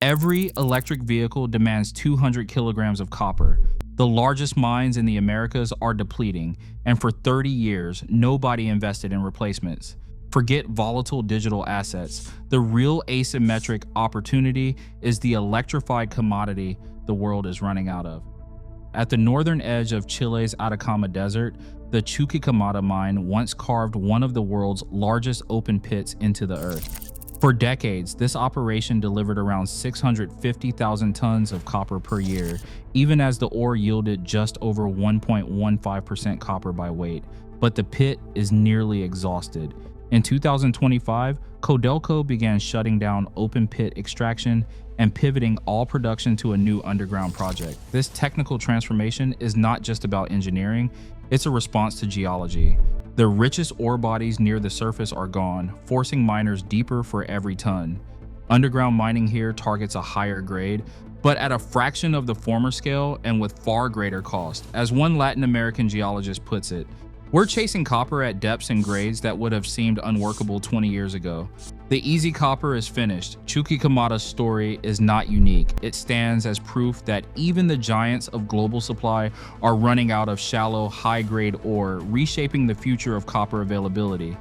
Every electric vehicle demands 200 kilograms of copper. The largest mines in the Americas are depleting, and for 30 years, nobody invested in replacements. Forget volatile digital assets. The real asymmetric opportunity is the electrified commodity the world is running out of. At the northern edge of Chile's Atacama Desert, the Chuquicamata mine once carved one of the world's largest open pits into the earth. For decades, this operation delivered around 650,000 tons of copper per year, even as the ore yielded just over 1.15% copper by weight. But the pit is nearly exhausted. In 2025, Codelco began shutting down open pit extraction and pivoting all production to a new underground project. This technical transformation is not just about engineering, it's a response to geology. The richest ore bodies near the surface are gone, forcing miners deeper for every ton. Underground mining here targets a higher grade, but at a fraction of the former scale and with far greater cost. As one Latin American geologist puts it, "We're chasing copper at depths and grades that would have seemed unworkable 20 years ago. The easy copper is finished." Chuquicamata's story is not unique. It stands as proof that even the giants of global supply are running out of shallow, high-grade ore, reshaping the future of copper availability.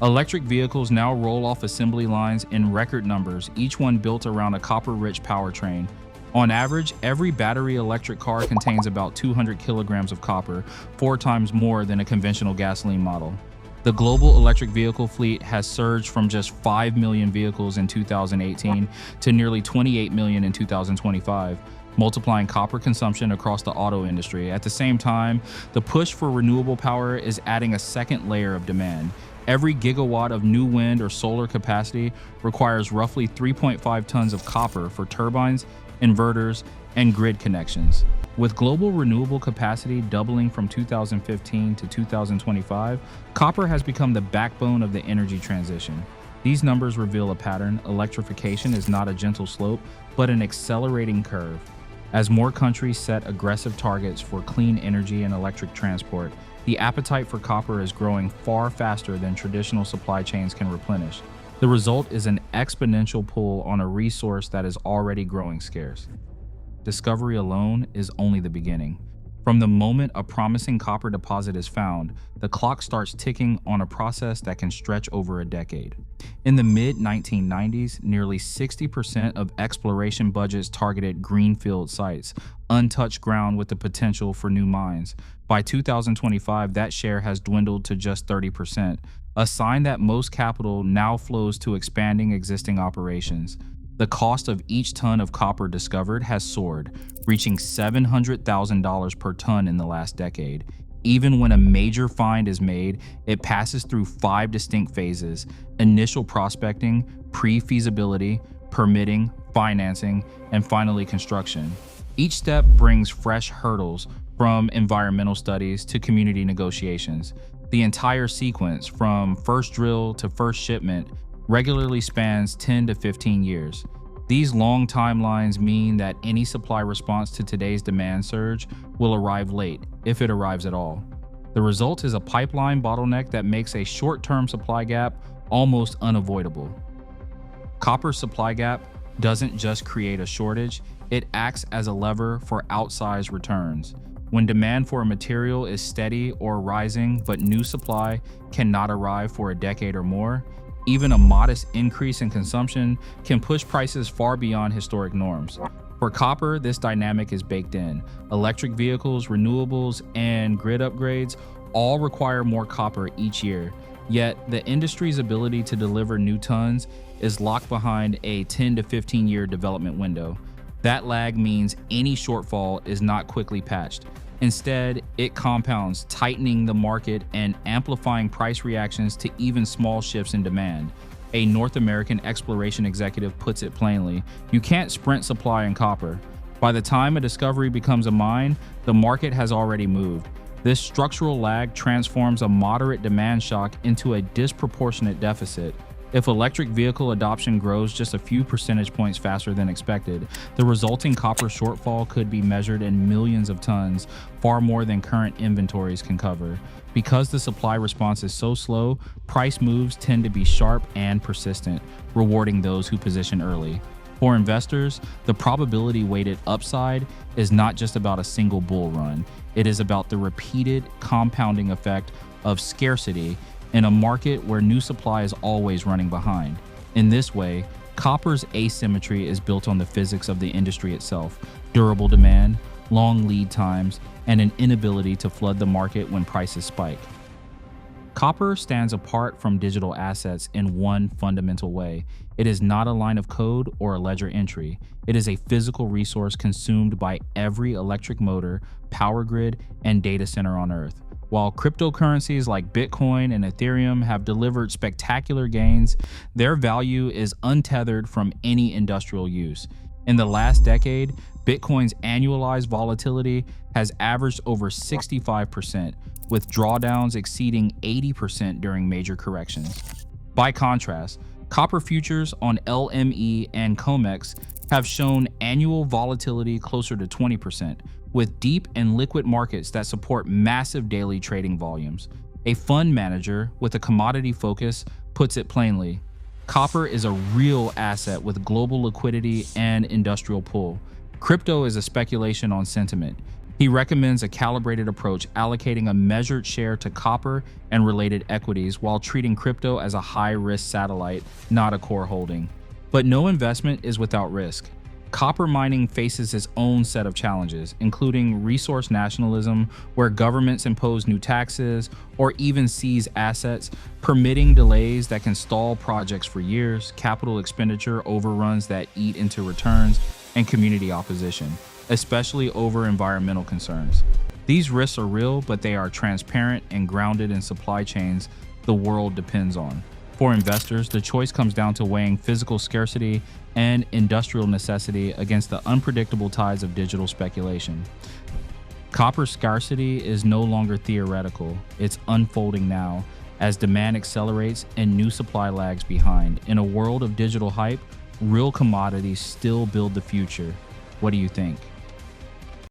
Electric vehicles now roll off assembly lines in record numbers, each one built around a copper-rich powertrain. On average, every battery electric car contains about 200 kilograms of copper, 4 times more than a conventional gasoline model. The global electric vehicle fleet has surged from just 5 million vehicles in 2018 to nearly 28 million in 2025, multiplying copper consumption across the auto industry. At the same time, the push for renewable power is adding a second layer of demand. Every gigawatt of new wind or solar capacity requires roughly 3.5 tons of copper for turbines, inverters, and grid connections. With global renewable capacity doubling from 2015 to 2025, copper has become the backbone of the energy transition. These numbers reveal a pattern. Electrification is not a gentle slope, but an accelerating curve. As more countries set aggressive targets for clean energy and electric transport, the appetite for copper is growing far faster than traditional supply chains can replenish. The result is an exponential pull on a resource that is already growing scarce. Discovery alone is only the beginning. From the moment a promising copper deposit is found, the clock starts ticking on a process that can stretch over a decade. In the mid-1990s, nearly 60% of exploration budgets targeted greenfield sites, untouched ground with the potential for new mines. By 2025, that share has dwindled to just 30%, a sign that most capital now flows to expanding existing operations. The cost of each ton of copper discovered has soared, reaching $700,000 per ton in the last decade. Even when a major find is made, it passes through 5 distinct phases: initial prospecting, pre-feasibility, permitting, financing, and finally construction. Each step brings fresh hurdles, from environmental studies to community negotiations. The entire sequence, from first drill to first shipment, regularly spans 10 to 15 years. These long timelines mean that any supply response to today's demand surge will arrive late, if it arrives at all. The result is a pipeline bottleneck that makes a short-term supply gap almost unavoidable. Copper's supply gap doesn't just create a shortage, it acts as a lever for outsized returns. When demand for a material is steady or rising, but new supply cannot arrive for a decade or more, even a modest increase in consumption can push prices far beyond historic norms. For copper, this dynamic is baked in. Electric vehicles, renewables, and grid upgrades all require more copper each year. Yet, the industry's ability to deliver new tons is locked behind a 10 to 15 year development window. That lag means any shortfall is not quickly patched. Instead, it compounds, tightening the market and amplifying price reactions to even small shifts in demand. A North American exploration executive puts it plainly: you can't sprint supply in copper. By the time a discovery becomes a mine, the market has already moved. This structural lag transforms a moderate demand shock into a disproportionate deficit. If electric vehicle adoption grows just a few percentage points faster than expected, the resulting copper shortfall could be measured in millions of tons, far more than current inventories can cover. Because the supply response is so slow, price moves tend to be sharp and persistent, rewarding those who position early. For investors, the probability-weighted upside is not just about a single bull run. It is about the repeated compounding effect of scarcity in a market where new supply is always running behind. In this way, copper's asymmetry is built on the physics of the industry itself: durable demand, long lead times, and an inability to flood the market when prices spike. Copper stands apart from digital assets in one fundamental way. It is not a line of code or a ledger entry. It is a physical resource consumed by every electric motor, power grid, and data center on Earth. While cryptocurrencies like Bitcoin and Ethereum have delivered spectacular gains, their value is untethered from any industrial use. In the last decade, Bitcoin's annualized volatility has averaged over 65%, with drawdowns exceeding 80% during major corrections. By contrast, copper futures on LME and COMEX have shown annual volatility closer to 20%, with deep and liquid markets that support massive daily trading volumes. A fund manager with a commodity focus puts it plainly: copper is a real asset with global liquidity and industrial pull. Crypto is a speculation on sentiment. He recommends a calibrated approach, allocating a measured share to copper and related equities while treating crypto as a high-risk satellite, not a core holding. But no investment is without risk. Copper mining faces its own set of challenges, including resource nationalism, where governments impose new taxes or even seize assets, permitting delays that can stall projects for years, capital expenditure overruns that eat into returns, and community opposition, especially over environmental concerns. These risks are real, but they are transparent and grounded in supply chains the world depends on. For investors, the choice comes down to weighing physical scarcity and industrial necessity against the unpredictable tides of digital speculation. Copper scarcity is no longer theoretical. It's unfolding now as demand accelerates and new supply lags behind. In a world of digital hype, real commodities still build the future. What do you think?